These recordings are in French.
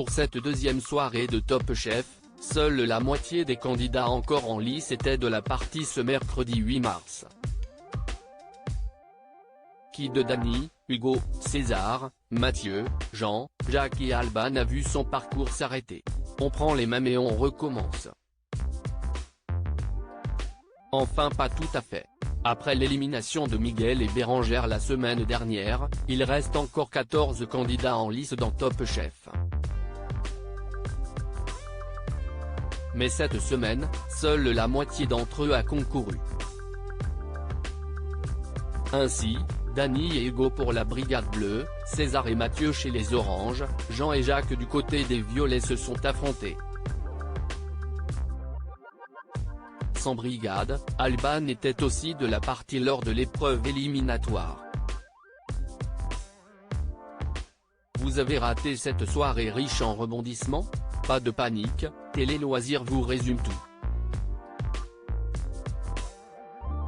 Pour cette deuxième soirée de Top Chef, seule la moitié des candidats encore en lice étaient de la partie ce mercredi 8 mars. Qui de Dany, Hugo, César, Mathieu, Jean, Jacques et Alban a vu son parcours s'arrêter. On prend les mêmes et on recommence. Enfin pas tout à fait. Après l'élimination de Miguel et Bérengère la semaine dernière, il reste encore 14 candidats en lice dans Top Chef. Mais cette semaine, seule la moitié d'entre eux a concouru. Ainsi, Dany et Hugo pour la Brigade Bleue, César et Mathieu chez les Oranges, Jean et Jacques du côté des Violets se sont affrontés. Sans brigade, Alban était aussi de la partie lors de l'épreuve éliminatoire. Vous avez raté cette soirée riche en rebondissements? Pas de panique, Télé Loisirs vous résume tout.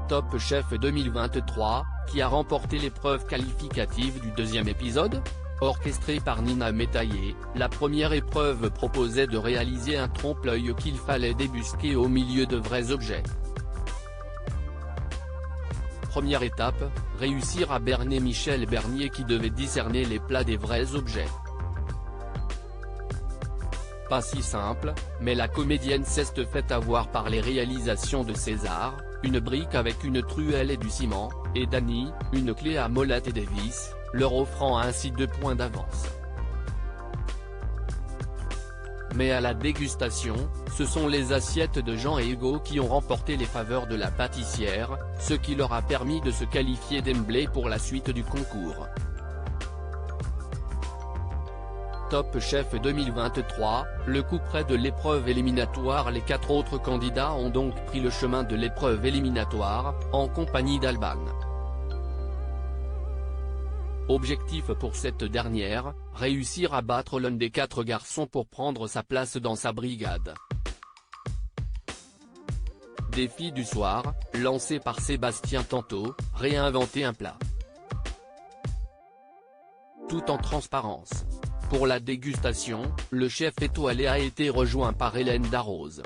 Top Chef 2023, qui a remporté l'épreuve qualificative du deuxième épisode? Orchestrée par Nina Métaillé, la première épreuve proposait de réaliser un trompe-l'œil qu'il fallait débusquer au milieu de vrais objets. Première étape, réussir à berner Michel Bernier qui devait discerner les plats des vrais objets. Pas si simple, mais la comédienne s'est faite avoir par les réalisations de César, une brique avec une truelle et du ciment, et Dany, une clé à molette et des vis, leur offrant ainsi 2 points d'avance. Mais à la dégustation, ce sont les assiettes de Jean et Hugo qui ont remporté les faveurs de la pâtissière, ce qui leur a permis de se qualifier d'emblée pour la suite du concours. Top Chef 2023, le coup près de l'épreuve éliminatoire. Les 4 autres candidats ont donc pris le chemin de l'épreuve éliminatoire, en compagnie d'Alban. Objectif pour cette dernière, réussir à battre l'un des 4 garçons pour prendre sa place dans sa brigade. Défi du soir, lancé par Sébastien Tantôt, réinventer un plat. Tout en transparence. Pour la dégustation, le chef étoilé a été rejoint par Hélène Darroze.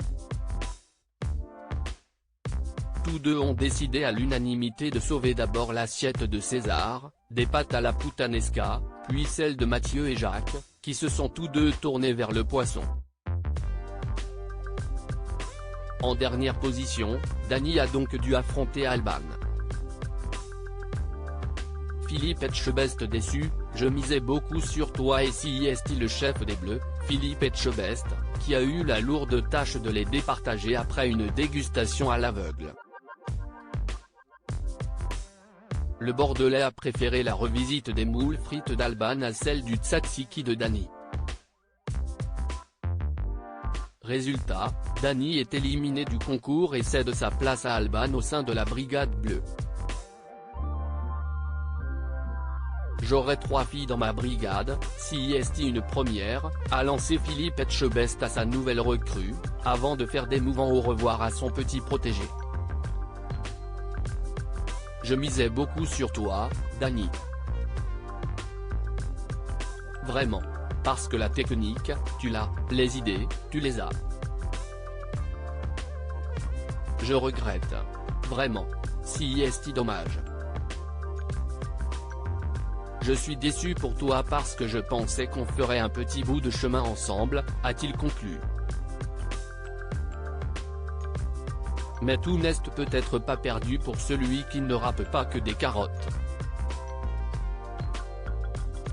Tous deux ont décidé à l'unanimité de sauver d'abord l'assiette de César, des pâtes à la puttanesca, puis celle de Mathieu et Jacques, qui se sont tous deux tournés vers le poisson. En dernière position, Dany a donc dû affronter Alban. Philippe Etchebest déçu, je misais beaucoup sur toi et si est le chef des Bleus, Philippe Etchebest, qui a eu la lourde tâche de les départager après une dégustation à l'aveugle. Le Bordelais a préféré la revisite des moules frites d'Alban à celle du tzatziki de Dany. Résultat, Dany est éliminé du concours et cède sa place à Alban au sein de la Brigade Bleue. J'aurai 3 filles dans ma brigade, si est une première, a lancé Philippe Etchebest à sa nouvelle recrue, avant de faire des mouvements au revoir à son petit protégé. Je misais beaucoup sur toi, Dany. Vraiment. Parce que la technique, tu l'as, les idées, tu les as. Je regrette. Vraiment. Si est dommage. Je suis déçu pour toi parce que je pensais qu'on ferait un petit bout de chemin ensemble, a-t-il conclu. Mais tout n'est peut-être pas perdu pour celui qui ne râpe pas que des carottes.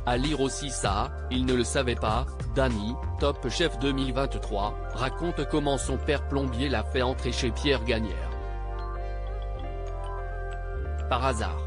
À lire aussi ça, il ne le savait pas, Dany, Top Chef 2023, raconte comment son père plombier l'a fait entrer chez Pierre Gagnère. Par hasard.